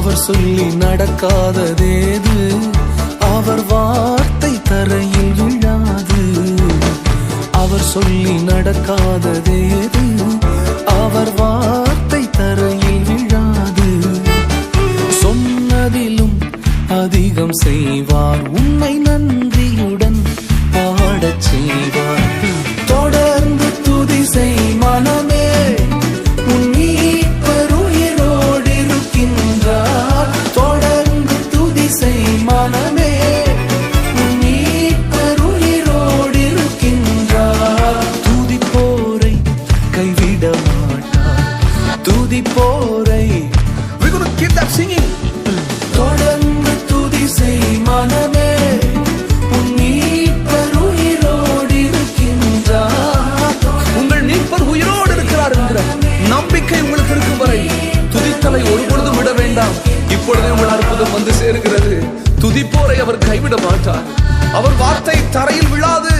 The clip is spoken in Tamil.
அவர் சொல்லி நடக்காததேது, அவர் வார்த்தை தரையில் விழாது. அவர் சொல்லி நடக்காததேது, அவர் வார்த்தை தரையில் விழாது. சொன்னதிலும் அதிகம் செய்வார், உன்னை நன்றியுடன் பாடச் செய்வார். தொடர்ந்து துதி செய் மனமே, உன் மீட்பர் உயிரோடு இருக்கின்றார். தொடர்ந்து துதி செய் மனமே, உன் மீட்பர் உயிரோடு இருக்கின்றார். துதிப்போரை கைவிட மாட்டார், துதிப்போரை. We're going to keep that singing. தொடர்ந்து துதி செய் மனமே, உன் மீட்பர் உயிரோடு இருக்கின்றார். உங்கள் மீட்பர் உயிரோடு இருக்கிறார் என்கிற நம்பிக்கை உங்களுக்கு இருக்கும் வரை துதித்தலை ஒருபொழுதும் விட வேண்டாம். இப்பொழுதே உங்கள் அற்புதம் வந்து சேருகிறது. துதிப்போரை அவர் கைவிட மாட்டார். அவர் வார்த்தை தரையில் விழாது.